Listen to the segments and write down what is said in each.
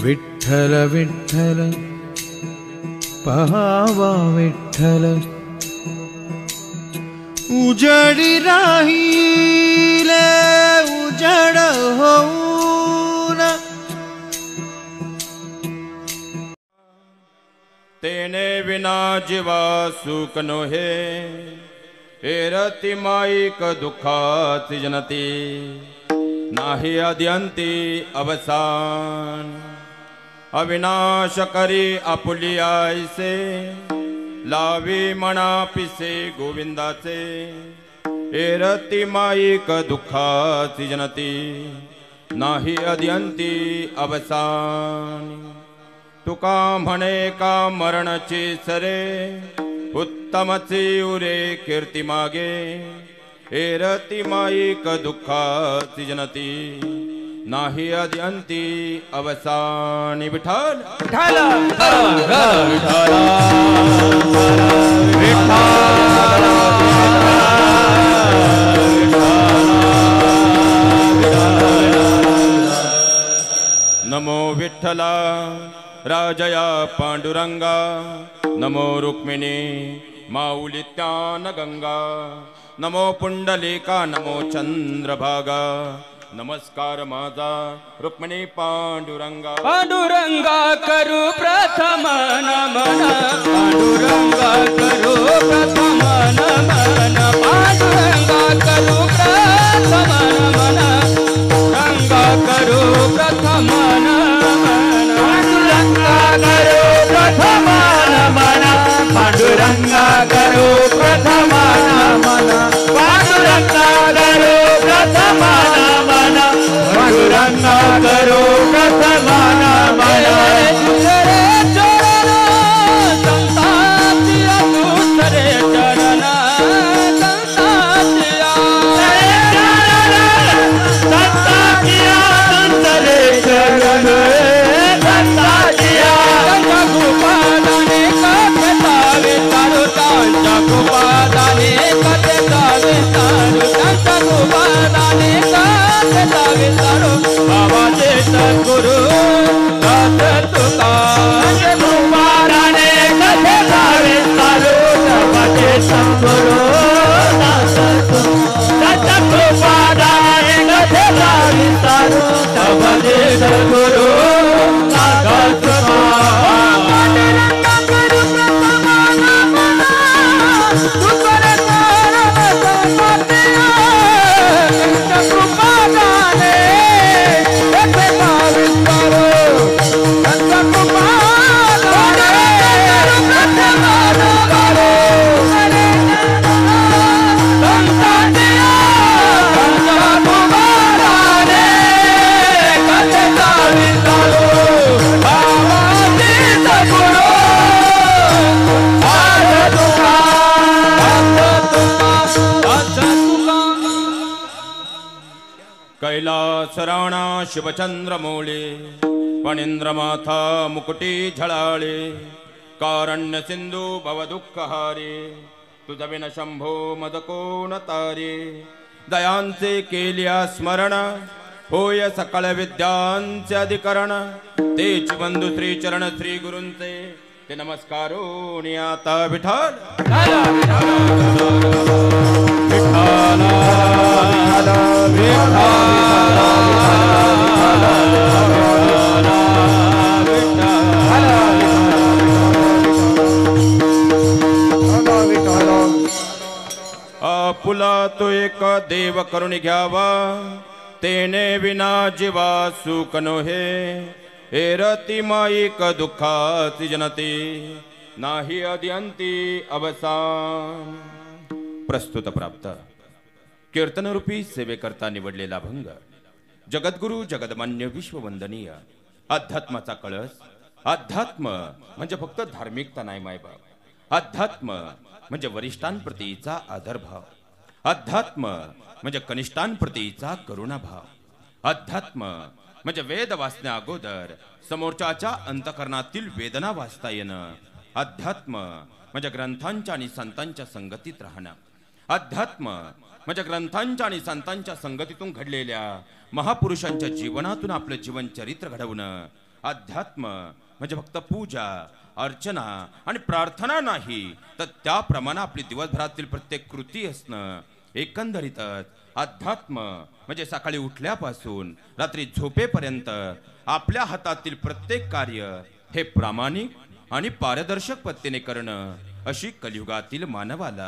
विठ्ठल विठ्ठल पहावा विठ्ठल उजडी राहील उजड होऊन तेने विना जीवा सुख नोहे हेरती माईक दुःखाची जनती नाही अद्यंती अवसान अविनाश करी आपुली आईसे लावी मना पिसे गोविंदाचे हेरती माईक दुःखाची जनती नाही अद्यंती अवसान तुका म्हणे का मरणची सरे उत्तमची उरे कीर्ती मागे हेरती माईक दुःखाची जनती नाही अद्यंती अवसानी विठ्ठल विठ्ठल नमो विठ्ठला राजया पांडुरंगा नमो रुक्मिणी माऊलित्यान गंगा नमो पुंडलिका नमो चंद्रभागा नमस्कार माझा रुक्मिणी पांडुरंगा पांडुरंगा करू प्रथम नमन पांडुरंगा करू प्रथम नमन पांडुरंगा करू प्रथम नमन रंगा करू प्रथम नमन पांडुरंगा करू प्रथम नमन पांडुरंगा करू प्रथम नमन पांडुरंगा करू प्रथम नमन पांडुरंगा करू प्रथम नमन दुसरे चरण संतातिया दुसरे चरण संतातिया संतातिया दुसरे चरण संतातिया गोपादाने कथावे तारो तांचा गोपादाने कथावे तारो तांचा गोपादाने कथावे तारो बाबाचे सद्गुरु दास तुका गोपादाने कथावे तारो बाबाचे सद्गुरु दास तुका गोपादाने कथावे तारो बाबाचे सद्गुरु दास तुका कैलास राणा शिवचंद्र मोळे पणींद्रमाथा मुकुटी झळाळे कारण्य सिंधू भवदुःखहारे तुझ विन शंभो मद कोण तारे दयांचे केल्या स्मरण होय सकळ विद्यांचे अधिकरण तेच बंधू श्री चरण श्री गुरूंचे ते नमस्कारो आता विठ्ठल आपुला तो एक देव करून घ्यावा तेने विना जीवा सुख नोहे हेरती माईक दुःखाची जनती नाही अद्यंती अवसान प्रस्तुत प्राप्त कीर्तनरूपी सेवेकरता निवडलेला भंग जगद्गुरु जगदमान्य विश्ववंदनीय अध्यात्माचा कळस अध्यात्म म्हणजे फक्त धार्मिकता नाही मायबाप अध्यात्म म्हणजे वरिष्ठांप्रतीचा आदरभाव अध्यात्म म्हणजे कनिष्ठांप्रतीचा करुणाभाव अध्यात्म म्हणजे वेद वाचण्या अगोदर समोरच्याच्या अंतकरणातील वेदना वाचता येणं अध्यात्म म्हणजे ग्रंथांच्या आणि संतांच्या संगतीत राहणं अध्यात्म म्हणजे ग्रंथांच्या आणि संतांच्या संगतीतून घडलेल्या महापुरुषांच्या जीवनातून आपलं जीवन चरित्र घडवणं अध्यात्म म्हणजे फक्त पूजा अर्चना आणि प्रार्थना नाही, तर त्याप्रमाणे आपली दिवसभरातील प्रत्येक कृती असणं. एकंदरीतच अध्यात्म म्हणजे सकाळी उठल्यापासून रात्री झोपेपर्यंत आपल्या हातातील प्रत्येक कार्य हे प्रामाणिक आणि पारदर्शक पद्धतीने करणं, अशी कलियुगातील मानवाला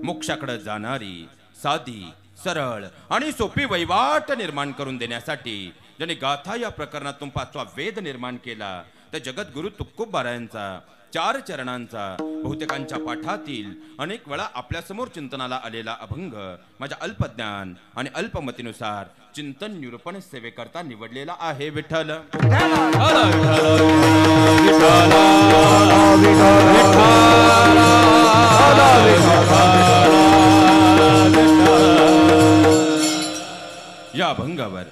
मोक्षाकडे जाणारी साधी सरळ आणि सोपी वैवाट निर्माण करून देण्यासाठी ज्याने गाथा या प्रकरणातून 5वा वेद निर्माण केला, तर जगद्गुरु तुकोबारायांचा 4 चरणांचा बहुतेकांच्या पाठातील अनेक वेळा आपल्यासमोर चिंतनाला आलेला अभंग माझ्या अल्पज्ञान आणि अल्पमतीनुसार चिंतन निरूपण सेवेकरता निवडलेला आहे. विठ्ठल या अभंगावर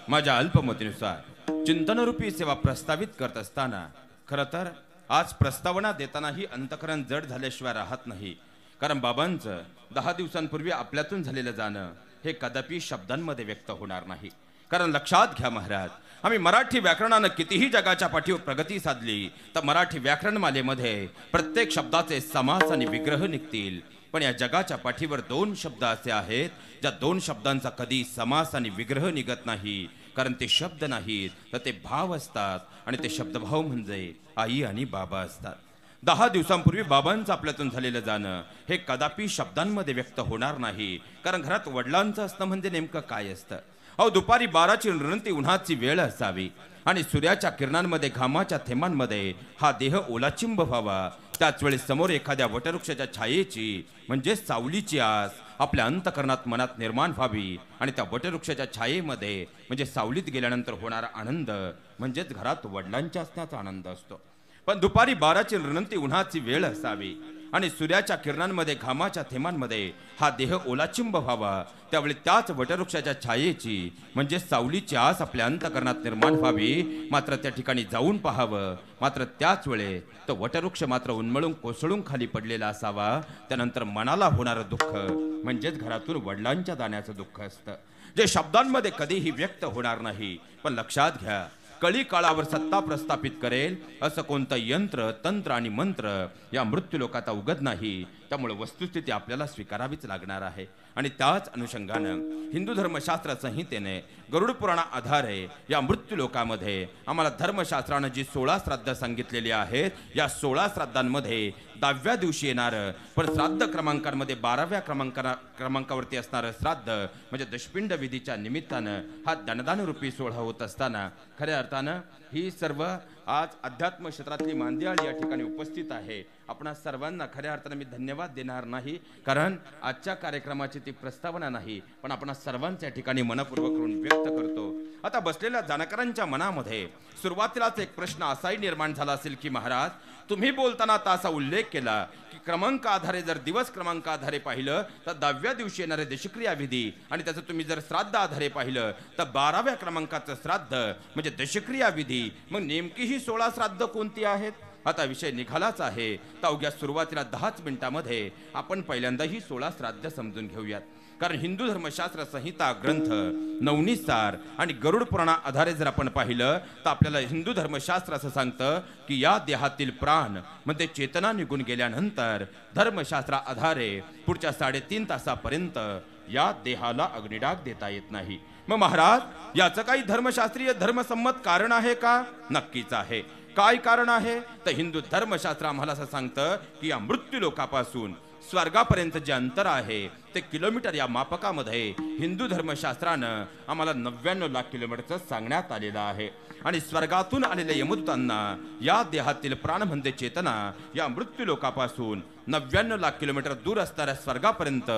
माझ्या अल्पमतीनुसार चिंतनरूपी सेवा प्रस्तावित करत असताना खरं तर आज प्रस्तावना देतानाही अंतकरण जड झाल्याशिवाय राहत नाही. कारण बाबांचं 10 दिवसांपूर्वी आपल्यातून झालेलं जाणं हे कदापि शब्दांमध्ये व्यक्त होणार नाही. कारण लक्षात घ्या महाराज, आम्ही मराठी व्याकरणानं कितीही जगाच्या पाठीवर प्रगती साधली तर मराठी व्याकरणमालेमध्ये प्रत्येक शब्दाचे समास आणि विग्रह निघतील. पण या जगाच्या पाठीवर 2 शब्द असे आहेत ज्या 2 शब्दांचा कधी समास आणि विग्रह निघत नाही. कारण ते शब्द नाहीत, तर ते भाव असतात आणि ते शब्दभाव म्हणजे आई आणि बाबा असतात. 10 दिवसांपूर्वी बाबांचं आपल्यातून झालेलं जाणं हे कदापि शब्दांमध्ये व्यक्त होणार नाही. कारण घरात वडिलांचं असणं म्हणजे नेमकं काय असतं? अहो, दुपारी 12ची निरंती उन्हाची वेळ असावी आणि सूर्याच्या किरणांमध्ये घामाच्या थेंबांमध्ये हा देह ओलाचिंब व्हावा. त्याच वेळी समोर एखाद्या वटवृक्षाच्या छायेची म्हणजे सावलीची आस आपल्या अंतकरणात मनात निर्माण व्हावी आणि त्या वटवृक्षाच्या छायेमध्ये म्हणजे सावलीत गेल्यानंतर होणारा आनंद म्हणजेच घरात वडिलांच्या असण्याचा आनंद असतो. पण दुपारी 12ची निरंती उन्हाची वेळ असावी आणि सूर्याच्या किरणांमध्ये घामाच्या थेंबांमध्ये हा देह ओलाचिंब व्हावा. त्यावेळी त्याच वटवृक्षाच्या छायेची म्हणजे सावलीची आस आपल्या अंतकरणात निर्माण व्हावी. मात्र त्या ठिकाणी जाऊन पाहावं, मात्र त्याच वेळे तो वटवृक्ष मात्र उन्मळून कोसळून खाली पडलेला असावा. त्यानंतर मनाला होणारं दुःख म्हणजेच घरातून वडिलांच्या जाण्याचं दुःख असतं, जे शब्दांमध्ये कधीही व्यक्त होणार नाही. पण लक्षात घ्या, कळी काळावर सत्ता प्रस्थापित करेल असं कोणतं यंत्र तंत्र आणि मंत्र या मृत्यूलोकात उगत नाही. त्यामुळे वस्तुस्थिती आपल्याला स्वीकारावीच लागणार आहे. आणि त्याच अनुषंगानं हिंदू धर्मशास्त्र संहितेने गरुड पुराणा आधारे या मृत्यूलोकामध्ये आम्हाला धर्मशास्त्रानं जी 16 श्राद्ध सांगितलेली आहेत, या 16 श्राद्धांमध्ये 10व्या दिवशी येणारं पण श्राद्ध क्रमांकांमध्ये 12व्या क्रमांकावरती असणारं श्राद्ध म्हणजे दशपिंड विधीच्या निमित्तानं हा दणदानरूपी सोहळा होत असताना खऱ्या अर्थानं ही सर्व आज अध्यात्म क्षेत्रातली मांदियाळ या ठिकाणी उपस्थित आहे. आपणा सर्वांना खऱ्या अर्थानं मी धन्यवाद देणार नाही, कारण आजच्या कार्यक्रमाची ती प्रस्तावना नाही, पण आपण सर्वांच्या ठिकाणी मनपूर्वक करून व्यक्त करतो. आता बसलेल्या जाणकारांच्या मनामध्ये सुरुवातीलाच एक प्रश्न असाही निर्माण झाला असेल की महाराज, तुम्ही बोलताना आता असा उल्लेख केला की क्रमांक आधारे जर दिवस क्रमांक आधारे पाहिलं तर 10व्या दिवशी येणारे दशक्रिया विधी आणि त्याचं तुम्ही जर श्राद्ध आधारे पाहिलं तर 12व्या क्रमांकाचं श्राद्ध म्हणजे दशक्रिया विधी. मग नेमकी ही 16 श्राद्ध कोणती आहेत? आता विषय निघालाच आहे. तर अवघ्या सुरुवातीला 10च मिनिटामध्ये आपण पहिल्यांदा ही 16 श्राद्ध समजून घेऊयात. कारण हिंदू धर्मशास्त्र संहिता ग्रंथ नवनीसार आणि गरुड पुराणा आधारे जर आपण पाहिलं तर आपल्याला हिंदू धर्मशास्त्र असं सांगतं की या देहातील प्राण म्हणजे चेतना निघून गेल्यानंतर धर्मशास्त्रा आधारे पुढच्या 3.5 तासापर्यंत या देहाला अग्निडाग देता येत नाही. मग महाराज, याचं काही धर्मशास्त्रीय धर्मसंमत कारण आहे का? नक्कीच आहे. काय कारण आहे? तर हिंदू धर्मशास्त्र आम्हाला असं सांगतं की या मृत्यू लोकापासून स्वर्गापर्यंत जे अंतर आहे ते किलोमीटर या मापकामध्ये हिंदू धर्मशास्त्रानं आम्हाला 99 लाख किलोमीटरचं सांगण्यात आलेलं आहे. आणि स्वर्गातून आलेल्या यमदूतांना या देहातील प्राण म्हणजे चेतना या मृत्यू लोकापासून 99 लाख किलोमीटर दूर असणाऱ्या स्वर्गापर्यंत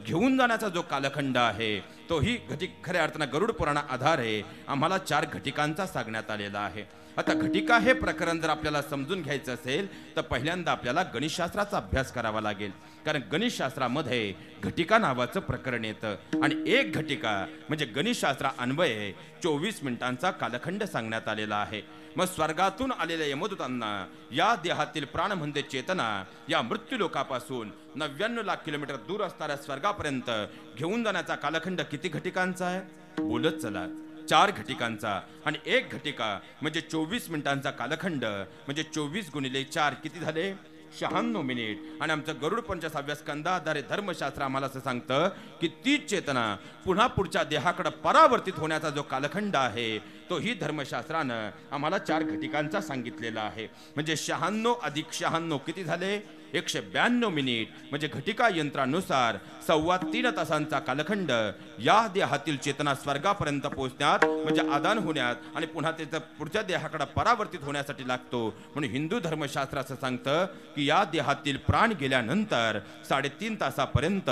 घेऊन जाण्याचा जो कालखंड आहे तोही खऱ्या अर्थानं गरुड पुराणा आधारे आम्हाला 4 घटिकांचा सांगण्यात आलेला आहे. आता घटिका हे प्रकरण जर आपल्याला समजून घ्यायचं असेल तर पहिल्यांदा आपल्याला गणितशास्त्राचा अभ्यास करावा लागेल. कारण गणितशास्त्रामध्ये घटिका नावाचं प्रकरण येतं आणि एक घटिका म्हणजे गणितशास्त्रा अन्वये 24 मिनिटांचा कालखंड सांगण्यात आलेला आहे. मग स्वर्गातून आलेल्या यमदूतांना या देहातील प्राण म्हणजे चेतना या मृत्यू लोकापासून 99 लाख किलोमीटर दूर असणाऱ्या स्वर्गापर्यंत घेऊन जाण्याचा कालखंड किती घटिकांचा आहे? बोलत चला. 4 घटिकांचा आणि 1 घटिका म्हणजे 24 मिनिटांचा कालखंड म्हणजे 24 गुणिले 4 किती झाले 96 मिनिट. आणि आमचं गरुड पंच 6व्या स्कंदाधारे धर्मशास्त्र आम्हाला असं सांगतं की तीच चेतना पुन्हा पुढच्या देहाकडे परावर्तित होण्याचा जो कालखंड आहे तो ही धर्मशास्त्रानं आम्हाला 4 घटिकांचा सांगितलेला आहे. म्हणजे 96 अधिक 96 किती झाले 192 मिनिट. म्हणजे घटिका यंत्रानुसार 3.25 तासांचा कालखंड या देहातील चेतना स्वर्गापर्यंत पोहोचण्यात म्हणजे आदान होण्यात आणि पुन्हा त्याचं पुढच्या देहाकडे परावर्तित होण्यासाठी लागतो. म्हणून हिंदू धर्मशास्त्र असं सांगतं की या देहातील प्राण गेल्यानंतर 3.5 तासापर्यंत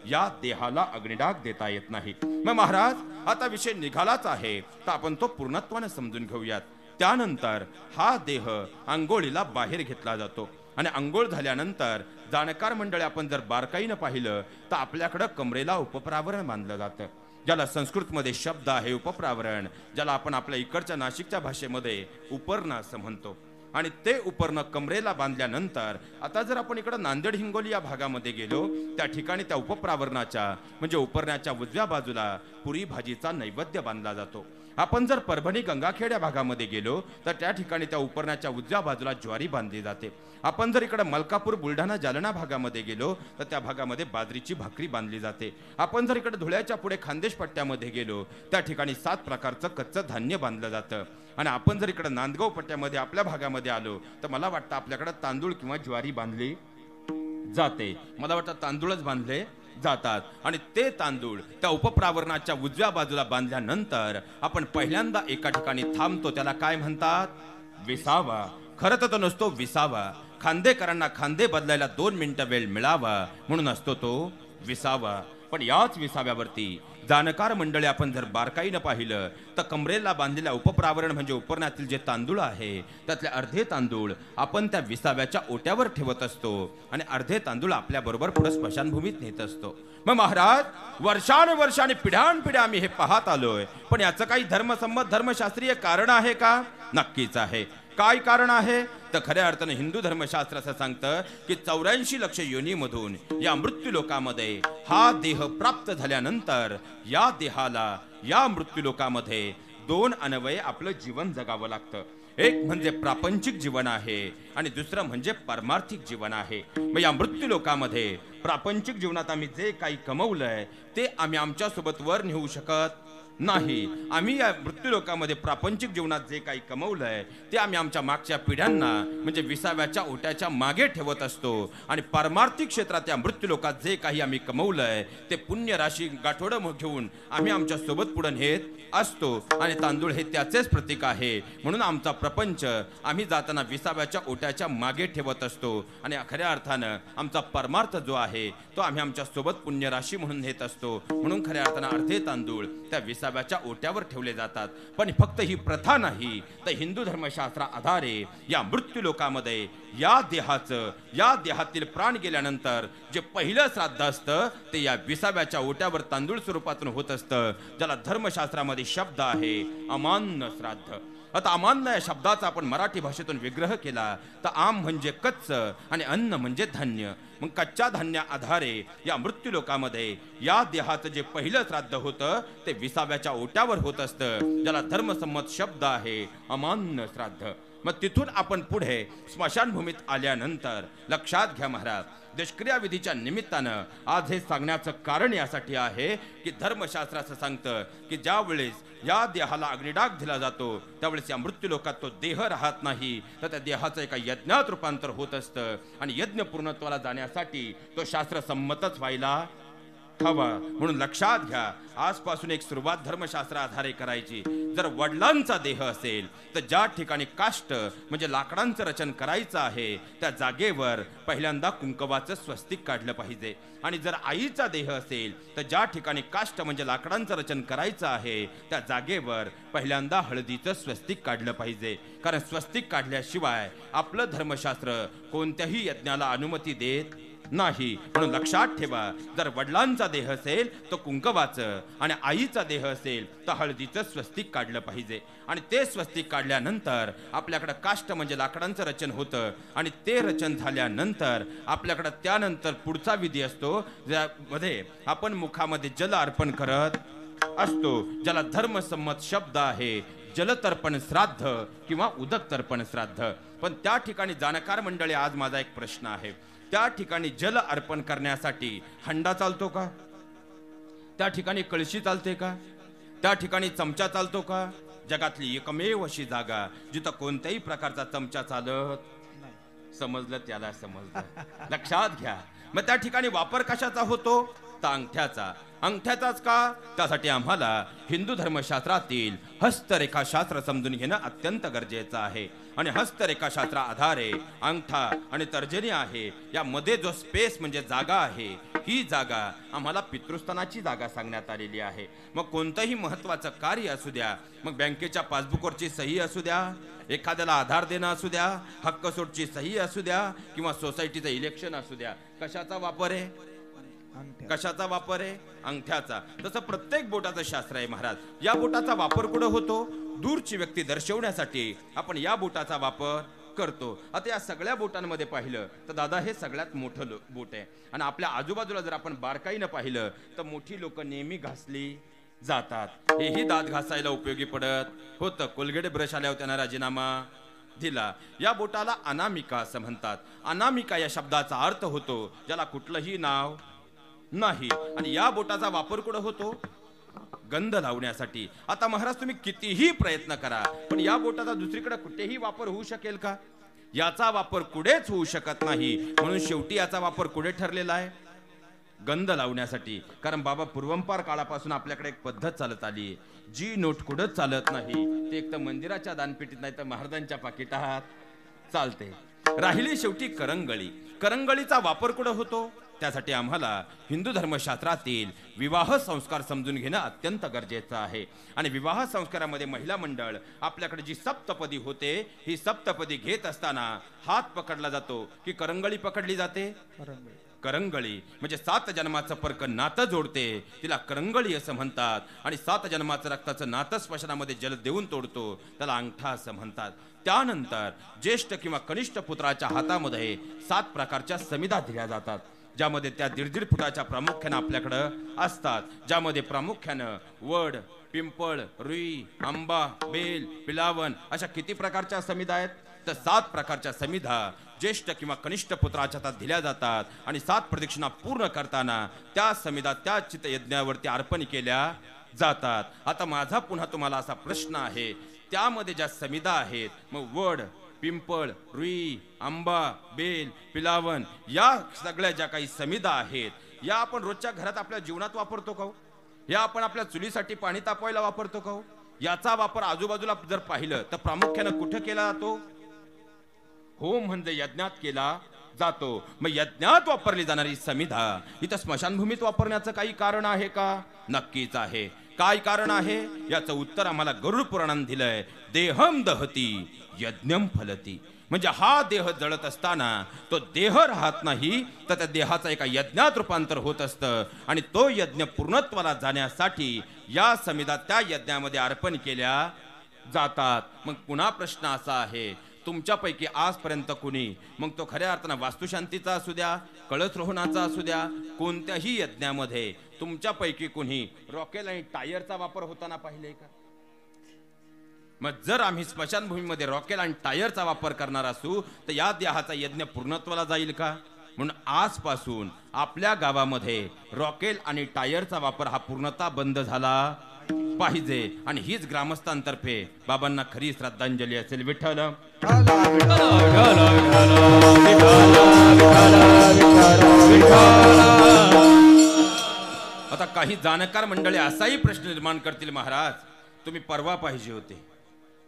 या देहाला अग्निडाग देता येत नाही. मग महाराज आता विषय निघालाच आहे तर आपण तो पूर्णत्वाने समजून घेऊयात. त्यानंतर हा देह अंघोळीला बाहेर घेतला जातो आणि अंघोळ झाल्यानंतर जाणकार मंडळी आपण जर बारकाईनं पाहिलं तर आपल्याकडं कमरेला उपप्रावरण बांधलं जातं, ज्याला संस्कृतमध्ये शब्द आहे उपप्रावरण, ज्याला आपण आपल्या इकडच्या नाशिकच्या भाषेमध्ये उपरणं असं म्हणतो. आणि ते उपरणं कमरेला बांधल्यानंतर आता जर आपण इकडं नांदेड हिंगोली या भागामध्ये गेलो त्या ठिकाणी त्या उपप्रावरणाच्या म्हणजे उपरण्याच्या उजव्या बाजूला पुरी भाजीचा नैवेद्य बांधला जातो. आपण जर परभणी गंगाखेड या भागामध्ये गेलो तर त्या ठिकाणी त्या उपरण्याच्या उजव्या बाजूला ज्वारी बांधली जाते. आपण जर इकडे मलकापूर बुलढाणा जालना भागामध्ये गेलो तर त्या भागामध्ये बाजरीची भाकरी बांधली जाते. आपण जर इकडे धुळ्याच्या पुढे खानदेश पट्ट्यामध्ये गेलो त्या ठिकाणी 7 प्रकारचं कच्चं धान्य बांधलं जातं. आणि आपण जर इकडे नांदगाव पट्ट्यामध्ये आपल्या भागामध्ये आलो तर मला वाटतं आपल्याकडे तांदूळ किंवा ज्वारी बांधली जाते. मला वाटतं तांदूळच बांधले जातात. आणि ते तांदूळ त्या उपप्रावरणाच्या उजव्या बाजूला बांधल्यानंतर आपण पहिल्यांदा एका ठिकाणी थांबतो, त्याला काय म्हणतात विसावा. खरं तर तो नसतो विसावा, खांदेकरांना खांदे बदलायला 2 मिनिटं वेळ मिळावा म्हणून असतो तो विसावा. पण याच विसाव्यावरती जाणकार मंडळी आपण जर बारकाईनं पाहिलं तर कमरेला बांधलेल्या उपप्रावरण म्हणजे उपरण्यातील जे तांदूळ आहे त्यातले अर्धे तांदूळ आपण त्या विसाव्याच्या ओट्यावर ठेवत असतो आणि अर्धे तांदूळ आपल्या बरोबर पुढे स्मशानभूमीत नेत असतो. मग महाराज वर्षानुवर्षाने पिढ्यानपिढ्या आम्ही हे पाहत आलोय, पण याचं काही धर्मसंमत धर्मशास्त्रीय कारण आहे का? नक्कीच आहे. काय कारण आहे तर खऱ्या अर्थाने हिंदू धर्मशास्त्र असं सांगतं की 84 लक्ष योनीमधून या मृत्यू लोकामध्ये हा देह प्राप्त झाल्यानंतर या देहाला या मृत्यू लोकामध्ये 2 अन्वये आपलं जीवन जगावं लागतं. एक म्हणजे प्रापंचिक जीवन आहे आणि दुसरं म्हणजे परमार्थिक जीवन आहे. मग या मृत्यू लोकामध्ये प्रापंचिक जीवनात आम्ही जे काही कमवलंय ते आम्ही आमच्या सोबत वर नेऊ शकत नाही. आम्ही या मृत्यू लोकामध्ये प्रापंचिक जीवनात जे काही कमवलंय ते आम्ही आमच्या मागच्या पिढ्यांना म्हणजे विसाव्याच्या ओट्याच्या मागे ठेवत असतो. आणि पारमार्थिक क्षेत्रात या मृत्यू लोकात जे काही आम्ही कमवलंय ते पुण्य राशी गाठोडं घेऊन आम्ही आमच्या सोबत पुढे नेत असतो. आणि तांदूळ हे त्याचेच प्रतीक आहे. म्हणून आमचा प्रपंच आम्ही जाताना विसाव्याच्या ओट्याच्या मागे ठेवत असतो. आणि खऱ्या अर्थानं आमचा परमार्थ जो आहे तो आम्ही आमच्या सोबत पुण्य राशी म्हणून नेत असतो. म्हणून खऱ्या अर्थानं अर्धे तांदूळ त्या विसाव्याच्या ओट्यावर ठेवले जातात. पण फक्त ही प्रथा नाही तर हिंदू धर्मशास्त्रा आधारे या मृत्यू लोकामध्ये या देहातील प्राण गेल्यानंतर जे पहिलं श्राद्ध असतं ते या विसाव्याच्या ओट्यावर तांदूळ स्वरूपातून होत असतं, ज्याला धर्मशास्त्रामध्ये शब्द आहे अमान्य श्राद्ध. आता अमान्य या शब्दाचा आपण मराठी भाषेतून विग्रह केला तर आम म्हणजे कच्च आणि अन्न म्हणजे धान्य. मग कच्च्या धान्या आधारे या मृत्यू लोकामध्ये या देहाचं जे पहिलं श्राद्ध होतं ते विसाव्याच्या ओट्यावर होत असतं, ज्याला धर्मसंमत शब्द आहे अमान्य श्राद्ध. मग तिथून आपण पुढे स्मशानभूमीत आल्यानंतर लक्षात घ्या महाराज, दुष्क्रिया विधीच्या निमित्तानं आज हे सांगण्याचं कारण यासाठी आहे की धर्मशास्त्र असं सांगतं की ज्या वेळेस या देहाला अग्निडाग दिला जातो त्यावेळेस या मृत्यू लोकात तो देह राहत नाही तर त्या देहाचं एका यज्ञात रूपांतर होत असतं. आणि यज्ञ पूर्णत्वाला जाण्यासाठी तो शास्त्र संमतच व्हायला हवा. म्हणून लक्षात घ्या, आजपासून एक सुरुवात धर्मशास्त्र आधारे करायची. जर वडिलांचा देह असेल तर ज्या ठिकाणी काष्ट म्हणजे लाकडांचं रचन करायचं आहे त्या जागेवर पहिल्यांदा कुंकवाचं स्वस्तिक काढलं पाहिजे. आणि जर आईचा देह असेल तर ज्या ठिकाणी काष्ट म्हणजे लाकडांचं रचन करायचं आहे त्या जागेवर पहिल्यांदा हळदीचं स्वस्तिक काढलं पाहिजे. कारण स्वस्तिक काढल्याशिवाय आपलं धर्मशास्त्र कोणत्याही यज्ञाला अनुमती देत नाही. म्हणून लक्षात ठेवा, जर वडिलांचा देह असेल तर कुंकवाचं आणि आईचा देह असेल तर हळदीचं स्वस्तिक काढलं पाहिजे. आणि ते स्वस्तिक काढल्यानंतर आपल्याकडे काष्ट म्हणजे लाकडांचं रचन होतं. आणि ते रचन झाल्यानंतर आपल्याकडे त्यानंतर पुढचा विधी असतो ज्यामध्ये आपण मुखामध्ये जल अर्पण करत असतो, ज्याला धर्मसंमत शब्द आहे जलतर्पण श्राद्ध किंवा उदक तर्पण श्राद्ध. पण त्या ठिकाणी जाणकार मंडळी, आज माझा एक प्रश्न आहे, त्या ठिकाणी जल अर्पण करण्यासाठी हंडा चालतो का? त्या ठिकाणी कळशी चालते का? त्या ठिकाणी चमचा चालतो का? जगातली एकमेव अशी जागा जिथं कोणत्याही प्रकारचा चमचा चालत. समजलं? त्याला समजलं. लक्षात घ्या. मग त्या ठिकाणी वापर कशाचा होतो? तर अंगठ्याचा. अंगठ्याचाच का? त्यासाठी आम्हाला हिंदू धर्मशास्त्रातील हस्तरेखाशास्त्र समजून घेणं अत्यंत गरजेचं आहे. आणि हस्तरेखाशास्त्रा आधारे अंगठा आणि तर्जनी आहे, यामध्ये जो स्पेस म्हणजे जागा आहे, ही जागा आम्हाला पितृस्थानाची जागा सांगण्यात आलेली आहे. मग कोणतंही महत्वाचं कार्य असू द्या, मग बँकेच्या पासबुकवरची सही असू द्या, एखाद्याला आधार देणं असू द्या, हक्क सोडची सही असू द्या, किंवा सोसायटीचं इलेक्शन असू द्या, कशाचा वापर आहे? कशाचा वापर आहे? अंगठ्याचा. तसं प्रत्येक बोटाचं शास्त्र आहे महाराज. या बोटाचा वापर कुठं होतो? दूरची व्यक्ती दर्शवण्यासाठी आपण या बोटाचा वापर करतो. आता या सगळ्या बोटांमध्ये पाहिलं तर दादा हे सगळ्यात मोठं बोट आहे. आणि आपल्या आजूबाजूला जर आपण बारकाईनं पाहिलं तर मोठी लोक नेहमी घासली जातात. हेही दात घासायला उपयोगी पडत होतं. कोलगेट ब्रश आल्यावर त्यांना राजीनामा दिला. या बोटाला अनामिका असं म्हणतात. अनामिका या शब्दाचा अर्थ होतो ज्याला कुठलंही नाव नाही. आणि या बोटाचा वापर कुठं होतो? गंध लावण्यासाठी. आता महाराज तुम्ही कितीही प्रयत्न करा, पण या बोटाचा दुसरीकडे कुठेही वापर होऊ शकेल का? याचा वापर कुठेच होऊ शकत नाही. म्हणून शेवटी याचा वापर कुठे ठरलेला आहे? गंध लावण्यासाठी. कारण बाबा पूर्वंपार काळापासून आपल्याकडे एक पद्धत चालत आली, जी नोट कुठंच चालत नाही, ते एक तर मंदिराच्या दानपेटीत नाही तर महाराजांच्या पाकिटात चालते. राहिली शेवटी करंगळी. करंगळीचा वापर कुठं होतो? त्यासाठी आम्हाला हिंदू धर्मशास्त्रातील विवाह संस्कार समजून घेणं अत्यंत गरजेचं आहे. आणि विवाह संस्कारामध्ये महिला मंडळ आपल्याकडे जी सप्तपदी होते, ही सप्तपदी घेत असताना हात पकडला जातो की करंगळी पकडली जाते? करंगळी म्हणजे 7 जन्माचं परक नातं जोडते, तिला करंगळी असं म्हणतात. आणि 7 जन्माचं रक्ताचं नातं स्मशानामध्ये जल देऊन तोडतो, त्याला अंगठा असं म्हणतात. त्यानंतर ज्येष्ठ किंवा कनिष्ठ पुत्राच्या हातामध्ये 7 प्रकारच्या समिधा दिल्या जातात, ज्यामध्ये त्या 1.5 फुटाच्या प्रामुख्यानं आपल्याकडं असतात, ज्यामध्ये प्रामुख्यानं वड, पिंपळ, रुई, आंबा, बेल, पिलावन अशा किती प्रकारच्या समिधा आहेत? तर 7 प्रकारच्या समिधा ज्येष्ठ किंवा कनिष्ठ पुत्राच्या हातात दिल्या जातात. आणि 7 प्रदक्षिणा पूर्ण करताना त्या समिधा त्या चितयज्ञावरती अर्पण केल्या जातात. आता माझा पुन्हा तुम्हाला असा प्रश्न आहे, त्यामध्ये ज्या समिधा आहेत, मग वड, पिंपळ, रुई, आंबा, बेल, पिलावन या सगळ्या ज्या काही समिधा आहेत, या आपण रोजच्या घरात आपल्या जीवनात वापरतो का? या आपण आपल्या चुलीसाठी पाणी तापवायला वापरतो का? याचा वापर आजूबाजूला जर पाहिलं तर प्रामुख्यानं कुठे केला जातो? होम म्हणजे यज्ञात केला जातो. मग यज्ञात वापरली जाणारी समिधा इथं स्मशानभूमीत वापरण्याचं काही कारण आहे का? नक्कीच आहे. काय कारण आहे? याचं उत्तर आम्हाला गरुड पुराणात दिलंय. देहम दहती यज्ञम फलती. म्हणजे हा देह जळत असताना तो देह राहत नाही, तर त्या देहाचं एका यज्ञात रूपांतर होत असतं. आणि तो यज्ञ पूर्णत्वाला जाण्यासाठी या समिधा त्या यज्ञामध्ये अर्पण केल्या जातात. मग पुन्हा प्रश्न असा आहे, तुमच्यापैकी आजपर्यंत कुणी, मग तो खऱ्या अर्थानं वास्तुशांतीचा असू द्या, कळस रोहणाचा असू द्या, कोणत्याही यज्ञामध्ये तुमच्यापैकी कुणी रॉकेल आणि टायरचा वापर होताना पाहिले का? मग जर आम्ही स्मशानभूमीमध्ये रॉकेल आणि टायरचा वापर करणार असू तर या देहाचा यज्ञ पूर्णत्वाला जाईल का? म्हणून आजपासून आपल्या गावामध्ये रॉकेल आणि टायरचा वापर हा पूर्णतः बंद झाला पाहिजे. आणि हीच ग्रामस्थांतर्फे बाबांना खरी श्रद्धांजली असेल. विठ्ठल आता काही जाणकार मंडळी असाही प्रश्न निर्माण करतील, महाराज तुम्ही परवा पाहिजे होते,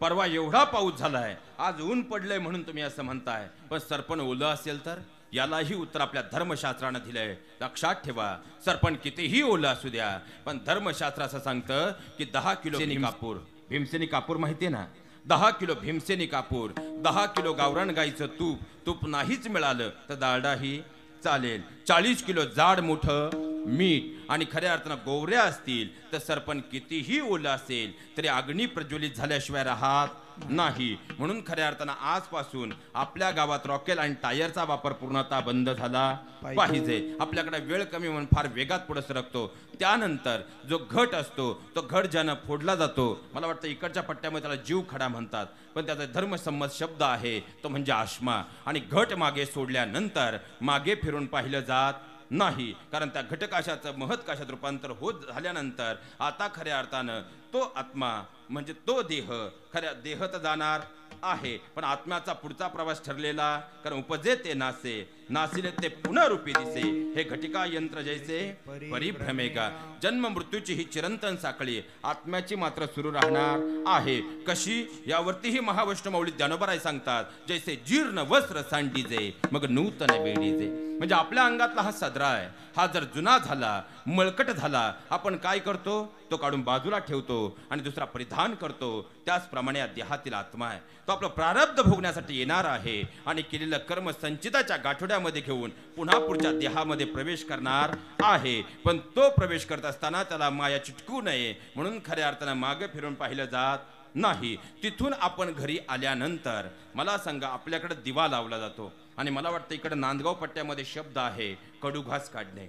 परवा एवढा पाऊस झालाय, आज ऊन पडलंय म्हणून तुम्ही असं म्हणताय, पण सरपण ओलं असेल तर? यालाही उत्तर आपल्या धर्मशास्त्रानं दिलंय. लक्षात ठेवा, सरपण कितीही ओलं असू द्या, पण धर्मशास्त्र असं सांगतं की 10 किलो कापूर, भीमसेनी कापूर माहितीये ना, 10 किलो भीमसेनी कापूर, 10 किलो गावरान गाईचं तूप, तूप नाहीच मिळालं तर डालडाही चालेल, 40 किलो जाड मोठं मीठ आणि खऱ्या अर्थानं गोवऱ्या असतील तर सरपण कितीही ओलं असेल तरी अग्नी प्रज्वलित झाल्याशिवाय राहत नाही. म्हणून खऱ्या अर्थानं आजपासून आपल्या गावात रॉकेल आणि टायरचा वापर पूर्णतः बंद झाला पाहिजे. आपल्याकडे वेळ कमी म्हणून फार वेगात पुढे सरकतो. त्यानंतर जो घट असतो तो घट ज्यानं फोडला जातो, मला वाटतं इकडच्या पट्ट्यामध्ये त्याला जीव खडा म्हणतात, पण त्याचा धर्मसंमत शब्द आहे तो म्हणजे आश्मा. आणि घट मागे सोडल्यानंतर मागे फिरून पाहिलं जात नाही, कारण त्या घटकाशाचं महत्काशात रूपांतर होत झाल्यानंतर आता खऱ्या अर्थानं तो आत्मा म्हणजे तो देह, खऱ्या देह तर जाणार आहे, पण आत्म्याचा पुढचा प्रवास ठरलेला. कारण उपजे ते नासे, नासिले ते पुनरूपी दिसे, हे घटिका यंत्र जैसे परिभ्रमेगा. जन्म मृत्यूची ही चिरंतन साखळी आत्म्याची मात्र सुरू राहणार आहे. कशी? यावरतीही महावैष्णवमाऊली ज्ञानोबराय सांगतात, जैसे जीर्ण वस्त्र सांडीजे मग नूतन वेडीजे. म्हणजे आपल्या अंगातला हा सदरा आहे, हा जर जुना झाला, मळकट झाला, आपण काय करतो? तो काढून बाजूला ठेवतो आणि दुसरा परिधान करतो. त्याचप्रमाणे या देहातील आत्मा आहे, तो आपलं प्रारब्ध भोगण्यासाठी येणार आहे आणि केलेलं कर्म संचिताच्या गाठोड्यामध्ये घेऊन पुन्हा पुढच्या देहामध्ये प्रवेश करणार आहे. पण तो प्रवेश करत असताना त्याला माया चिटकू नये म्हणून खऱ्या अर्थानं मागे फिरून पाहिलं जात नाही. तिथून आपण घरी आल्यानंतर मला सांगा, आपल्याकडे दिवा लावला जातो आणि मला वाटतं इकडे नांदगाव पट्ट्यामध्ये शब्द आहे कडूघास काढणे,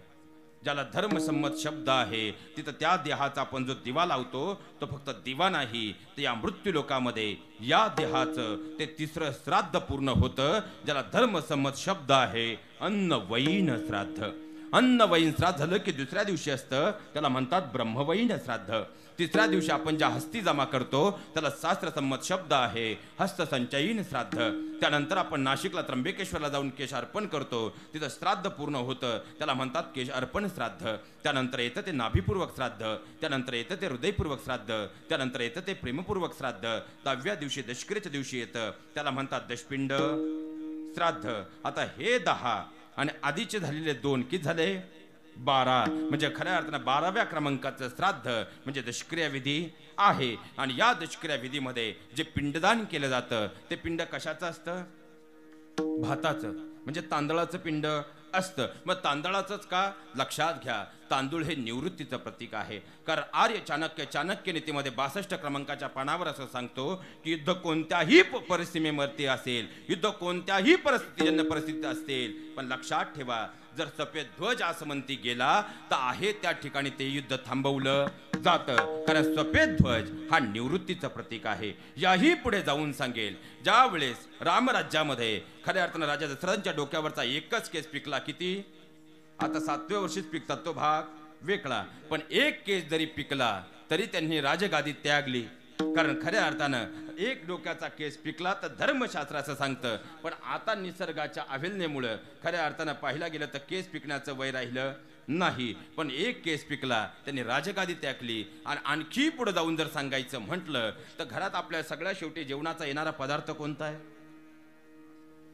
ज्याला धर्मसंमत शब्द आहे. तिथं त्या देहाचा आपण जो दिवा लावतो तो फक्त दिवा नाही, तर या मृत्यू लोकामध्ये या देहाचं ते तिसरं श्राद्ध पूर्ण होतं, ज्याला धर्मसंमत शब्द आहे अन्नवैन श्राद्ध. अन्नवैन श्राद्ध झालं की दुसऱ्या दिवशी असतं, त्याला म्हणतात ब्रह्मवैन श्राद्ध. तिसऱ्या दिवशी आपण ज्या हस्ती जमा करतो त्याला शास्त्रसंमत शब्द आहे हस्तसंचयीन श्राद्ध. त्यानंतर आपण नाशिकला त्र्यंबकेश्वरला जाऊन केश अर्पण करतो, तिथं श्राद्ध पूर्ण होतं, त्याला म्हणतात केश अर्पण श्राद्ध. त्यानंतर येतं ते नाभीपूर्वक श्राद्ध, त्यानंतर येतं ते हृदयपूर्वक श्राद्ध, त्यानंतर येतं ते प्रेमपूर्वक श्राद्ध. 10व्या दिवशी दशक्रियेच्या दिवशी येतं, त्याला म्हणतात दशपिंड श्राद्ध. आता हे 10 आणि आधीचे झालेले 2 किती झाले? 12. म्हणजे खऱ्या अर्थानं 12व्या क्रमांकाचं श्राद्ध म्हणजे दशक्रिया विधी आहे. आणि या दशक्रिया विधीमध्ये जे पिंडदान केलं जातं ते पिंड कशाचं असतं? भाताचं, म्हणजे तांदळाचं पिंड असतं. मग तांदळाचंच का? लक्षात घ्या, तांदूळ हे निवृत्तीचं प्रतीक आहे. कारण आर्य चाणक्य नीतीमध्ये 62 क्रमांकाच्या पानावर असं सांगतो की युद्ध कोणत्याही परिस्थितीवरती असेल, युद्ध कोणत्याही परिस्थितीजन्य परिस्थिती असेल, पण लक्षात ठेवा जर सफेद ध्वज आसमंती गेला तर आहे त्या ठिकाणी ते युद्ध थांबवलं जातं. कारण सफेद ध्वज हा निवृत्तीचं प्रतीक आहे. याही पुढे जाऊन सांगेल, ज्या वेळेस रामराज्यामध्ये खऱ्या अर्थानं राजा दशरथांच्या डोक्यावरचा एकच केस पिकला, किती? आता 7व्या वर्षीच पिकतात तो भाग वेगळा, पण एक केस जरी पिकला तरी त्यांनी राजगादी त्यागली. कारण खऱ्या अर्थानं एक डोक्याचा केस पिकला तर धर्मशास्त्र असं सांगतं, पण आता निसर्गाच्या अभिलनेमुळं खऱ्या अर्थानं पाहिला गेलं तर केस पिकण्याचं वय राहिलं नाही. पण एक केस पिकला, त्यांनी राजगादी त्यागली. आणि आणखी पुढे जाऊन जर सांगायचं म्हटलं तर घरात आपल्या सगळ्या शेवटी जेवणाचा येणारा पदार्थ कोणता आहे?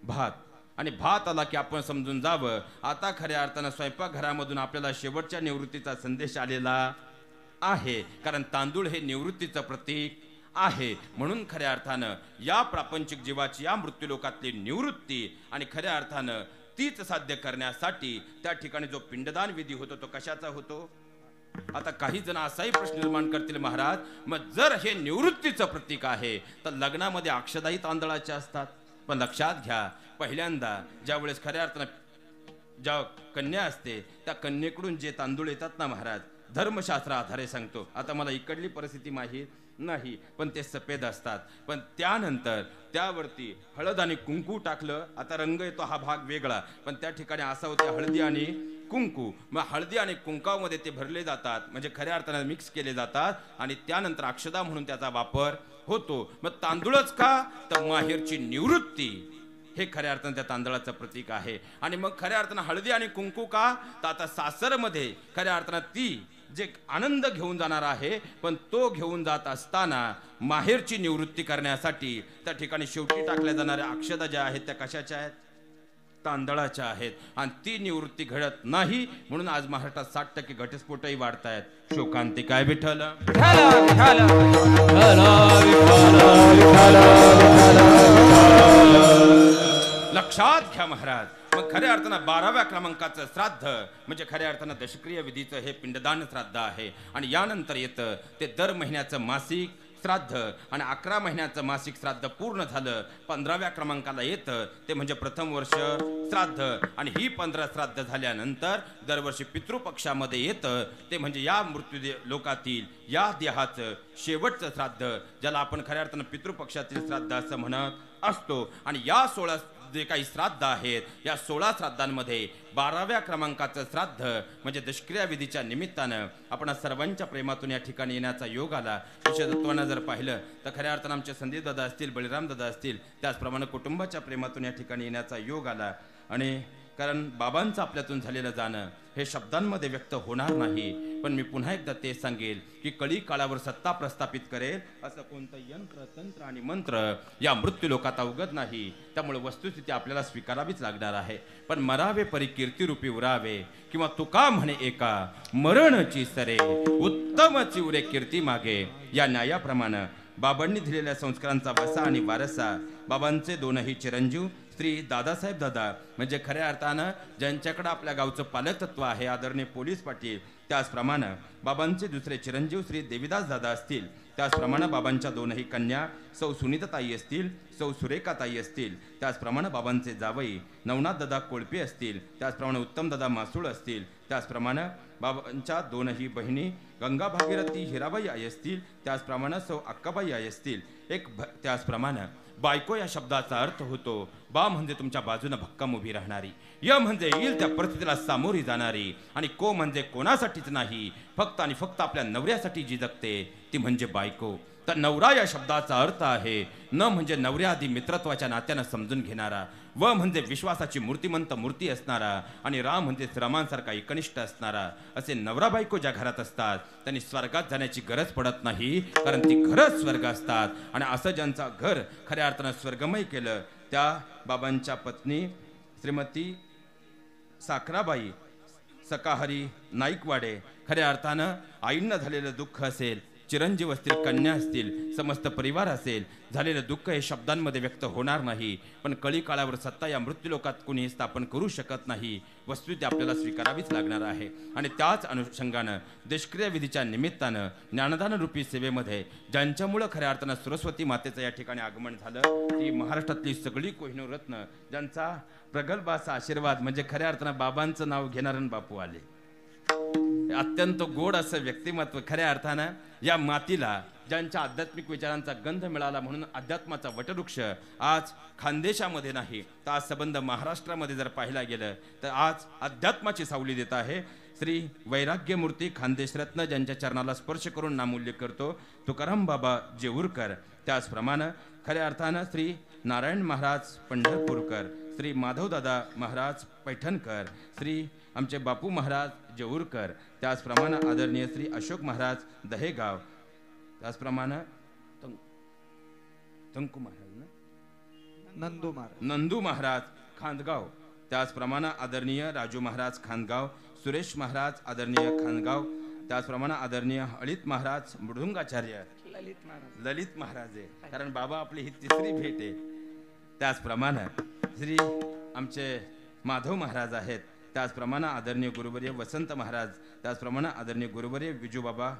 भात. आणि भात आला की आपण समजून जावं आता खऱ्या अर्थानं स्वयंपाकघरामधून आपल्याला शेवटच्या निवृत्तीचा संदेश आलेला आहे. कारण तांदूळ हे निवृत्तीचं प्रतीक आहे. म्हणून खऱ्या अर्थानं या प्रापंचिक जीवाची या मृत्यूलोकातली निवृत्ती आणि खऱ्या अर्थानं तीच साध्य करण्यासाठी त्या ठिकाणी जो पिंडदान विधी होतो तो कशाचा होतो? आता काही जण असाही प्रश्न निर्माण करतील, महाराज मग जर हे निवृत्तीचं प्रतीक आहे तर लग्नामध्ये अक्षदाही तांदळाच्या असतात. पण लक्षात घ्या, पहिल्यांदा ज्या वेळेस खऱ्या अर्थानं ज्या कन्या असते त्या कन्येकडून जे तांदूळ येतात ना महाराज, धर्मशास्त्र आधारे सांगतो, आता मला इकडली परिस्थिती माहीत नाही, पण ते सफेद असतात. पण त्यानंतर त्यावरती हळद आणि कुंकू टाकलं, आता रंग येतो हा भाग वेगळा, पण त्या ठिकाणी असं होतं हळदी आणि कुंकू. मग हळदी आणि कुंकामध्ये ते भरले जातात, म्हणजे खऱ्या अर्थानं मिक्स केले जातात आणि त्यानंतर अक्षदा म्हणून त्याचा वापर होतो. मग तांदूळच का? तर माहेरची निवृत्ती हे खऱ्या अर्थानं त्या तांदळाचं प्रतीक आहे. आणि मग खऱ्या अर्थानं हळदी आणि कुंकू का? तर आता सासरमध्ये खऱ्या अर्थानं ती जे आनंद घेऊन जाणार आहे, पण तो घेऊन जात असताना माहेरची निवृत्ती करण्यासाठी त्या ठिकाणी शेवटी टाकल्या जाणाऱ्या अक्षदा ज्या आहेत त्या कशाच्या आहेत? तांदळाच्या आहेत. आणि ती निवृत्ती घडत नाही म्हणून आज महाराष्ट्रात 60% घटस्फोटही वाढतायत. शोकांती काय विठ्ठल लक्षात घ्या महाराज. मग खऱ्या अर्थानं 12व्या क्रमांकाचं श्राद्ध म्हणजे खऱ्या अर्थानं दशक्रिय विधीचं हे पिंडदान श्राद्ध आहे. आणि यानंतर येतं ते दर महिन्याचं मासिक श्राद्ध आणि 11 महिन्याचं मासिक श्राद्ध पूर्ण झालं 15व्या क्रमांकाला येतं ते म्हणजे प्रथम वर्ष श्राद्ध आणि ही 15 श्राद्ध झाल्यानंतर दरवर्षी पितृपक्षामध्ये येतं ते म्हणजे या मृत्यू लोकातील या देहाचं शेवटचं श्राद्ध ज्याला आपण खऱ्या अर्थानं पितृपक्षातील श्राद्ध असं म्हणत असतो. आणि या 16 जे काही श्राद्ध आहेत या 16 श्राद्धांमध्ये 12व्या क्रमांकाचं श्राद्ध म्हणजे दशक्रिया विधीच्या निमित्तानं आपण सर्वांच्या प्रेमातून या ठिकाणी येण्याचा योग आला. विशेषत्वानं जर पाहिलं तर खऱ्या अर्थानं आमचे संदीप दादा असतील, बळीराम दादा असतील, त्याचप्रमाणे कुटुंबाच्या प्रेमातून या ठिकाणी येण्याचा योग आला. आणि कारण बाबांचं आपल्यातून झालेलं जाणं हे शब्दांमध्ये व्यक्त होणार नाही, पण मी पुन्हा एकदा ते सांगेल की कळी काळावर सत्ता प्रस्थापित करेल असं कोणतं यंत्र तंत्र आणि मंत्र या मृत्यू लोकात अवगत नाही. त्यामुळे वस्तुस्थिती आपल्याला स्वीकारावीच लागणार आहे. पण मरावे परी कीर्तिरूपी उरावे किंवा तुका म्हणे एका मरणची सरे उत्तमची उरे कीर्ती मागे या न्यायाप्रमाणे बाबांनी दिलेल्या संस्कारांचा वसा आणि वारसा बाबांचे दोनही चिरंजीव श्री दादासाहेब दादा म्हणजे खऱ्या अर्थानं ज्यांच्याकडे आपल्या गावचं पालकतत्व आहे आदरणीय पोलीस पाटील, त्याचप्रमाणे बाबांचे दुसरे चिरंजीव श्री देवीदास दादा असतील, त्याचप्रमाणे बाबांच्या दोनही कन्या सौ सुनीताताई असतील, सौ सुरेखाताई असतील, त्याचप्रमाणे बाबांचे जावई नवनाथ दादा कोळपे असतील, त्याचप्रमाणे उत्तम दादा मासूळ असतील, त्याचप्रमाणे बाबांच्या दोनही बहिणी गंगा भागीरथी हिराबाई आई असतील, त्याचप्रमाणे सौ अक्काबाई आई असतील. त्याचप्रमाणे बायको या शब्दाचा अर्थ होतो बा म्हणजे तुमच्या बाजूने भक्कम उभी राहणारी, य म्हणजे येईल त्या परिस्थितीला सामोरी जाणारी, आणि को म्हणजे कोणासाठीच नाही फक्त आणि फक्त आपल्या नवऱ्यासाठी जी जगते ती म्हणजे बायको. तर नवरा या शब्दाचा अर्थ आहे न म्हणजे नवऱ्याआधी मित्रत्वाच्या नात्यानं समजून घेणारा, व म्हणजे विश्वासाची मूर्तिमंत मूर्ती असणारा, आणि राम म्हणजे श्रमांसारखा एकनिष्ठ असणारा. असे नवरा बायको ज्या घरात असतात त्यांनी स्वर्गात जाण्याची गरज पडत नाही, कारण ती घरच स्वर्ग असतात. आणि असं ज्यांचा घर खऱ्या अर्थानं स्वर्गमय केलं त्या बाबांच्या पत्नी श्रीमती साखराबाई सकाहरी नाईकवाडे खऱ्या अर्थानं आईंना झालेलं दुःख असेल, चिरंजीव असतील, कन्या असतील, समस्त परिवार असेल, झालेलं दुःख हे शब्दांमध्ये व्यक्त होणार नाही. पण कळी काळावर सत्ता या मृत्यूलोकात कोणी स्थापन करू शकत नाही. वस्तुस्थिती आपल्याला स्वीकारावीच लागणार आहे. आणि त्याच अनुषंगानं देशक्रिया विधीच्या निमित्तानं ज्ञानदान रूपी सेवेमध्ये ज्यांच्यामुळं खऱ्या अर्थानं सरस्वती मातेचं या ठिकाणी आगमन झालं ती महाराष्ट्रातली सगळी कोहिनूर रत्न ज्यांचा प्रगल्भाचा आशीर्वाद म्हणजे खऱ्या अर्थानं बाबांचं नाव घेणारं बापू आले. अत्यंत गोड असं व्यक्तिमत्व खऱ्या अर्थानं या मातीला ज्यांच्या आध्यात्मिक विचारांचा गंध मिळाला म्हणून अध्यात्माचा वटवृक्ष आज खानदेशामध्ये नाही तर आज संबंध महाराष्ट्रामध्ये जर पाहायला गेलं तर आज अध्यात्माची सावली देत आहे. श्री वैराग्यमूर्ती खानदेश रत्न ज्यांच्या चरणाला स्पर्श करून नामोल्लेख करतो तुकाराम बाबा जेऊरकर, त्याचप्रमाणे खऱ्या अर्थानं श्री नारायण महाराज पंढरपूरकर, श्री माधवदादा महाराज पैठणकर, श्री आमचे बापू महाराज जेऊरकर, त्याचप्रमाणे आदरणीय श्री अशोक महाराज दहेगाव, त्याचप्रमाणे तंकू महाराज नंदू महाराज खांदगाव, त्याचप्रमाणे आदरणीय राजू महाराज खांदगाव, सुरेश महाराज आदरणीय खांदगाव, त्याचप्रमाणे आदरणीय अळित महाराज मृदुंगाचार्य ललित महाराज आहे, कारण बाबा आपली ही तिसरी भेट आहे. त्याचप्रमाणे श्री आमचे माधव महाराज आहेत, त्याचप्रमाणे आदरणीय गुरुवर्य वसंत महाराज, त्याचप्रमाणे आदरणीय गुरुवर्य विजूबाबा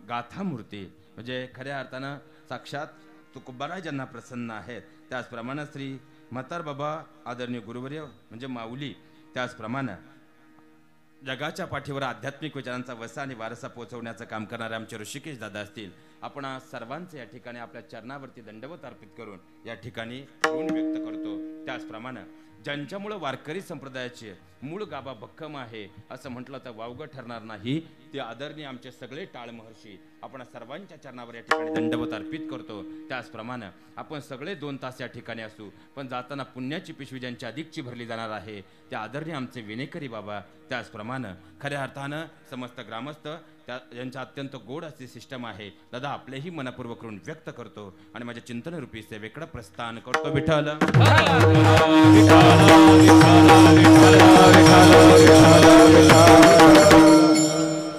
गाथामूर्ती म्हणजे खऱ्या अर्थानं साक्षात तुकोबाराय ज्यांना प्रसन्न आहेत, त्याचप्रमाणे श्री म्हातार बाबा आदरणीय गुरुवर्य म्हणजे माऊली, त्याचप्रमाणे जगाच्या पाठीवर आध्यात्मिक विचारांचा वसा आणि वारसा पोहोचवण्याचं काम करणारे आमचे ऋषिकेश दादा असतील. आपण सर्वांचे या ठिकाणी आपल्या चरणावरती दंडवत अर्पित करून या ठिकाणी ऋण व्यक्त करतो. त्याचप्रमाणे ज्यांच्यामुळे वारकरी संप्रदायाचे मूळ गाभा भक्कम आहे असं म्हटलं तर वावगं ठरणार नाही. ते आदरणीय आमचे सगळे टाळ महर्षी आपण सर्वांच्या चरणावर या ठिकाणी दंडवत अर्पित करतो. त्याचप्रमाणे आपण सगळे 2 तास या ठिकाणी असू, पण जाताना पुण्याची पिशवी ज्यांची अधिकची भरली जाणार आहे ते आदरणीय आमचे विनेकरी बाबा, त्याचप्रमाणे खऱ्या अर्थानं समस्त ग्रामस्थ त्या यांच्या अत्यंत गोड अशी सिस्टम आहे. दादा आपलेही मनपूर्वक ऋण व्यक्त करतो आणि माझ्या चिंतन रूपी सेवेकडे प्रस्थान करतो. विठ्ठल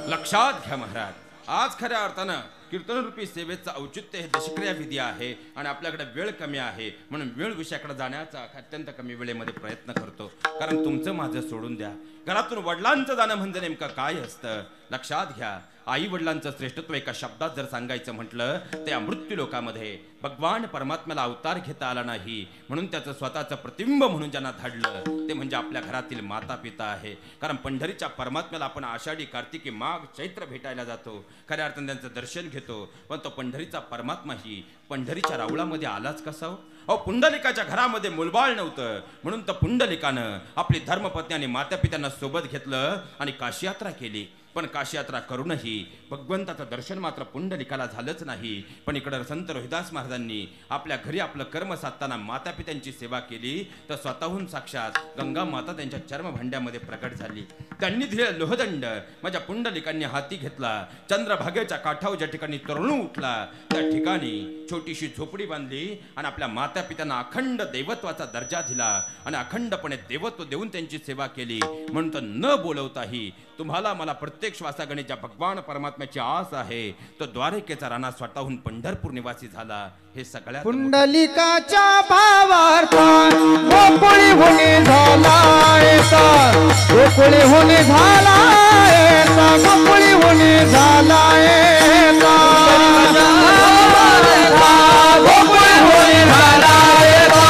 लक्षात घ्या महाराज, आज खऱ्या अर्थानं कीर्तनरूपी सेवेचं औचित्य हे दशक्रिया विधी आहे आणि आपल्याकडे वेळ कमी आहे म्हणून वेळ विषयाकडे जाण्याचा अत्यंत कमी वेळेमध्ये प्रयत्न करतो. कारण तुमचं माझं सोडून द्या, घरातून वडिलांचं जाणं म्हणजे नेमकं काय असतं लक्षात घ्या, आई वडिलांचं श्रेष्ठत्व एका शब्दात जर सांगायचं म्हटलं तर या मृत्यू लोकामध्ये भगवान परमात्म्याला अवतार घेता आला नाही, म्हणून त्याचं स्वतःचं प्रतिबिंब म्हणून ज्यांना धाडलं ते म्हणजे आपल्या घरातील माता पिता आहे. कारण पंढरीच्या परमात्म्याला आपण आषाढी, कार्तिकी, माघ, चैत्र भेटायला जातो, खऱ्या अर्थाने त्यांचं दर्शन घेतो, पण तो पंढरीचा परमात्मा ही पंढरीच्या रावळामध्ये आलाच कसा हो? अहो, पुंडलिकाच्या घरामध्ये मुलबाळ नव्हतं, म्हणून तर पुंडलिकानं आपली धर्मपत्नी आणि माता पित्यांना सोबत घेतलं आणि काशी यात्रा केली. पण काशी यात्रा करूनही भगवंताचं दर्शन मात्र पुंडलिकाला झालंच नाही. पण इकडं संत रोहिदास महाराजांनी आपल्या घरी आपलं कर्म साधताना माता पित्यांची सेवा केली, तर स्वतःहून साक्षात गंगा माता त्यांच्या चर्मभांड्यामध्ये प्रकट झाली. त्यांनी दिलेला लोहदंड माझ्या पुंडलिकांनी हाती घेतला. चंद्रभागेच्या काठावर ज्या ठिकाणी तरुण उठला त्या ठिकाणी छोटीशी झोपडी बांधली आणि आपल्या माता पित्यांना अखंड देवत्वाचा दर्जा दिला आणि अखंडपणे देवत्व देऊन त्यांची सेवा केली. म्हणून तर न बोलवताही तुम्हाला मला प्रत्येक श्वासागणी ज्या भगवान परमात्म्याची आस आहे, तो द्वारकेचा राणा स्वतःहून पंढरपूर निवासी झाला. हे सगळ्यात पुंडलिकाच्या भावार्था गोकुळी होणे झाला येता, गोकुळी होणे झाला येता, गोकुळी होणे झाला येता, गोकुळी होणे झाला येता,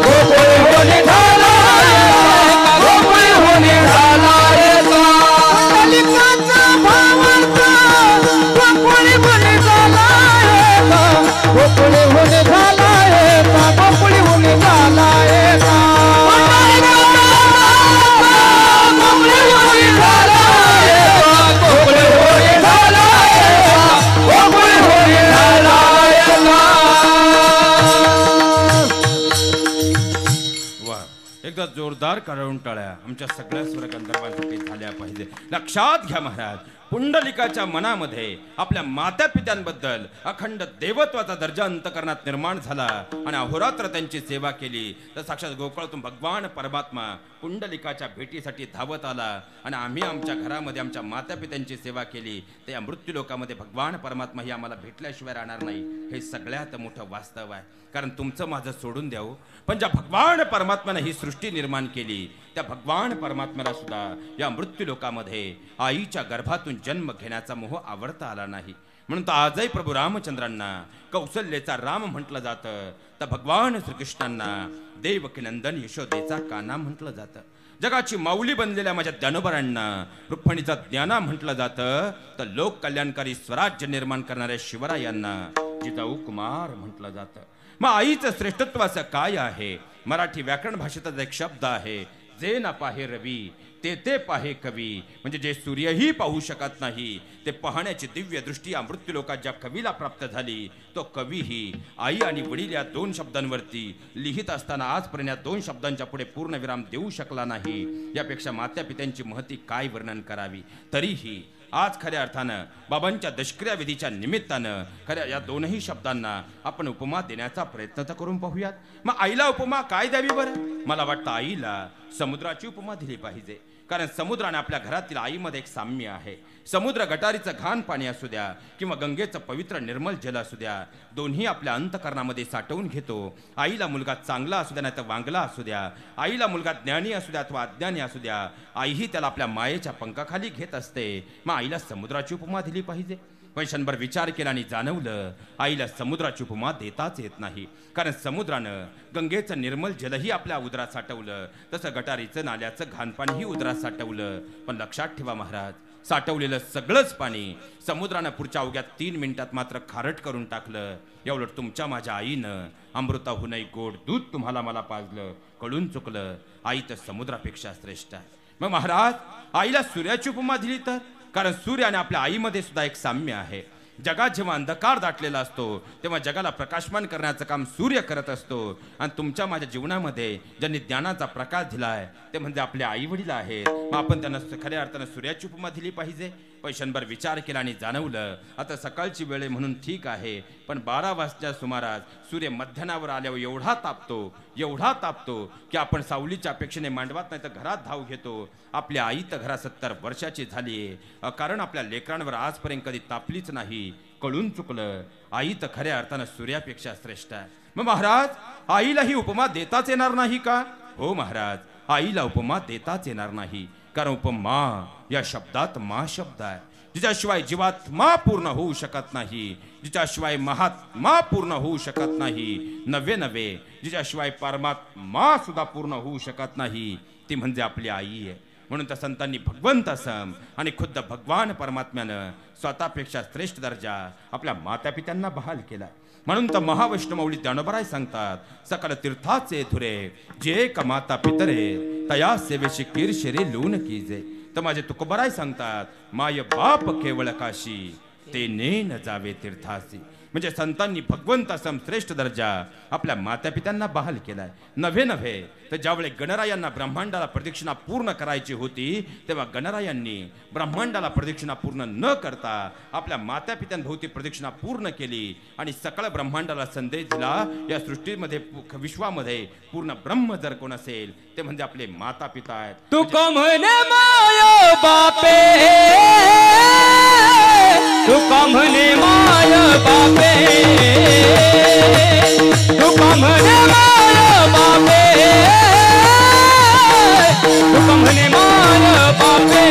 गोकुळी होणे झाला येता, गोकुळी होणे झाला येता. पुंडलिकाचा भावार्था गोकुळी होणे झाला येता, गोकुळी होणे झाला येता, गोकुळी होणे झाला येता, गोकुळी होणे झाला येता, गोकुळी होणे झाला येता, गोकुळी होणे झाला येता. वा, एकदा जोरदार कळवून टाळ्या आमच्या सगळ्या स्वरगंधर्वांसाठी झाल्या पाहिजे. लक्षात घ्या महाराज, पुंडलिकाच्या मनामध्ये आपल्या माता पित्यांबद्दल अखंड देवत्वाचा दर्जा अंतकरणात निर्माण झाला आणि अहोरात्र त्यांची सेवा केली. तर साक्षात गोकुळातून भगवान परमात्मा पुंडलिकाच्या भेटीसाठी धावत आला आणि आम्ही आमच्या घरामध्ये आमच्या माता पित्यांची सेवा केली. तर या मृत्यू लोकामध्ये भगवान परमात्मा ही आम्हाला भेटल्याशिवाय राहणार नाही. हे सगळ्यात मोठं वास्तव आहे. कारण तुमचं माझं सोडून द्यावं, पण ज्या भगवान परमात्म्याने ही सृष्टी निर्माण केली त्या भगवान परमात्म्याला सुद्धा या मृत्यू लोकामध्ये आईच्या गर्भातून जन्म घेण्याचा मोह आवडता आला नाही. म्हणून तर आजही प्रभू रामचंद्रांना कौशल्येचा राम म्हटलं जातं, तर भगवान श्रीकृष्णांना देवकी नंदन यशोदेचा काना म्हटलं जातं. जगाची माऊली बनलेल्या माझ्या ज्ञानोबरांना रुक्मिणीचा ज्ञाना म्हटलं जातं, तर लोक कल्याणकारी स्वराज्य निर्माण करणाऱ्या शिवरायांना जिजाऊ कुमार म्हटलं जातं. मग आईचं श्रेष्ठत्व असं काय आहे? मराठी व्याकरण भाषेचा एक शब्द आहे, जे ना पाहे रवी ते पाहे कवी. म्हणजे जे सूर्यही पाहू शकत नाही ते पाहण्याची दिव्य दृष्टी या मृत्यू लोकात ज्या कवीला प्राप्त झाली, तो कवीही आई आणि वडील या दोन शब्दांवरती लिहित असताना आजपर्यंत या दोन शब्दांच्या पुढे पूर्णविराम देऊ शकला नाही. यापेक्षा माता पित्यांची महती काय वर्णन करावी. तरीही आज खऱ्या अर्थानं बाबांच्या दशक्रिया विधीच्या निमित्तानं खऱ्या या दोनही शब्दांना आपण उपमा देण्याचा प्रयत्न तर करून पाहूयात. मग आईला उपमा काय द्यावी बरं? मला वाटतं आईला समुद्राची उपमा दिली पाहिजे. कारण समुद्राने आपल्या घरातील आईमध्ये एक साम्य आहे. समुद्र गटारीचं घाण पाणी असू द्या किंवा गंगेचं पवित्र निर्मल जल असू द्या, दोन्ही आपल्या अंतकरणामध्ये साठवून घेतो. आईला मुलगा चांगला असू द्या नाही तर वांगला असू द्या, आईला मुलगा ज्ञानी असू द्या अथवा अज्ञानी असू द्या, आईही त्याला आपल्या मायेच्या पंखाखाली घेत असते. मग आईला समुद्राची उपमा दिली पाहिजे. पण क्षणभर विचार केला आणि जाणवलं आईला समुद्राची उपमा देताच येत नाही. कारण समुद्रानं गंगेचं निर्मल जलही आपल्या उदरात साठवलं, तसं गटारीचं नाल्याचं घाणपाणीही उदरात साठवलं. पण लक्षात ठेवा महाराज, साठवलेलं सगळंच पाणी समुद्रानं पुढच्या अवघ्या 3 मिनिटात मात्र खारट करून टाकलं. एवढं तुमच्या माझ्या आईनं अमृताहूनही गोड दूध तुम्हाला मला पाजलं. कळून चुकलं, आई तर समुद्रापेक्षा श्रेष्ठ आहे. मग महाराज, आईला सूर्याची उपमा दिली तर? कारण सूर्य आणि आपल्या आईमध्ये सुद्धा एक साम्य आहे. जगात जेव्हा अंधकार दाटलेला असतो तेव्हा जगाला प्रकाशमान करण्याचं काम सूर्य करत असतो. आणि तुमच्या माझ्या जीवनामध्ये ज्यांनी ज्ञानाचा प्रकाश दिलाय ते म्हणजे आपले आई वडील आहेत. मग आपण त्यांना खऱ्या अर्थानं सूर्याची उपमा दिली पाहिजे. पैशांवर विचार केला आणि जाणवलं आता सकाळची वेळ आहे म्हणून ठीक आहे, पण 12 वाजच्या सुमारास सूर्य मध्यानावर आल्यावर एवढा तापतो की आपण सावलीच्या अपेक्षेने मांडवात नाही तर घरात धाव घेतो. आपली आई तर घरात 70 वर्षाची झाली आहे, कारण आपल्या लेकरांवर आजपर्यंत कधी तापलीच नाही. कळून चुकलं, आई तर खऱ्या अर्थानं सूर्यापेक्षा श्रेष्ठ आहे. मग महाराज, आईला ही उपमा देताच येणार नाही का? हो महाराज, आईला उपमा देताच येणार नाही. कारण उपमा या शब्दात मा शब्द आहे. जिच्याशिवाय जीवात्मा पूर्ण होऊ शकत नाही, जिच्याशिवाय महात्मा पूर्ण होऊ शकत नाही, नव्हे नव्हे जिच्याशिवाय परमात्मा सुद्धा पूर्ण होऊ शकत नाही, ती म्हणजे आपली आई आहे. म्हणून त्या संतांनी भगवंत असम आणि खुद्द भगवान परमात्म्यानं स्वतःपेक्षा श्रेष्ठ दर्जा आपल्या मातापित्यांना बहाल केला. म्हणून तर महावैष्णवमाऊली ज्ञानोबराय सांगतात, सकल तीर्थाचे धुरे जे का माता पितरे तया सेवेशी कीर्षरे लोन कीजे. तर माझे तुकोबराय सांगतात, माय बाप केवळ काशी ते नेन जावे तीर्थासी. म्हणजे संतांनी भगवंत असम श्रेष्ठ दर्जा आपल्या मातापित्यांना बहाल केलाय. नव्हे नव्हे तर ज्यावेळी गणरायांना ब्रह्मांडाला प्रदक्षिणा पूर्ण करायची होती, तेव्हा गणरायांनी ब्रह्मांडाला प्रदक्षिणा पूर्ण न करता आपल्या मातापित्यांभोवती प्रदक्षिणा पूर्ण केली आणि सकळ ब्रह्मांडाला संदेश दिला, या सृष्टीमध्ये विश्वामध्ये पूर्ण ब्रह्म जर कोण असेल ते म्हणजे आपले माता पिता आहेत. तू म्हणे माय बापे, तू म्हणे माय बापे, तू म्हणे माय बापे, तू म्हणे माय बापे,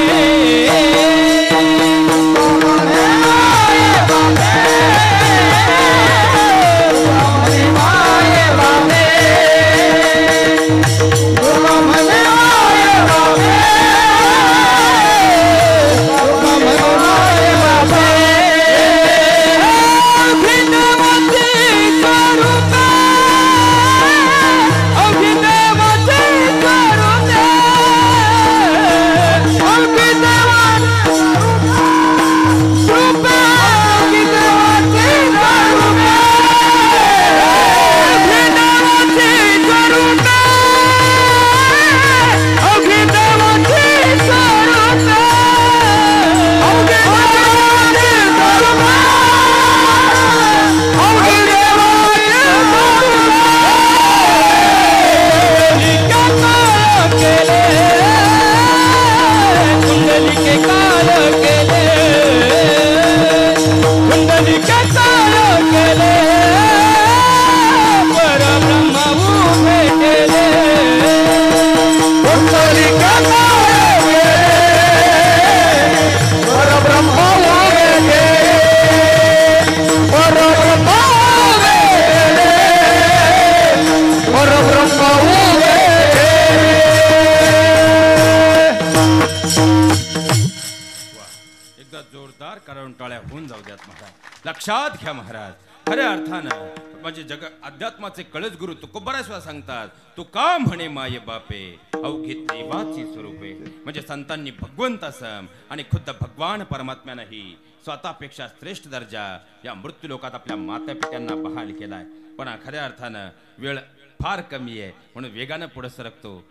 जोरदार कारण टाळ्या होऊन जाऊ द्यात महाराज. लक्षात घ्या महाराज, खऱ्या अर्थानं म्हणजे जग अध्यात्माचे कळस गुरु तुकोबराय सुद्धा सांगतात, तू का म्हणे माय बापे अवघी देवाची स्वरूपे. म्हणजे संतांनी भगवंत असम आणि खुद्द भगवान परमात्म्यानंही स्वतःपेक्षा श्रेष्ठ दर्जा या मृत्यू लोकात आपल्या मातापित्यांना बहाल केलाय. पण खऱ्या अर्थानं वेळ फार कमी आहे म्हणून वेगानं पुढे सरकतो.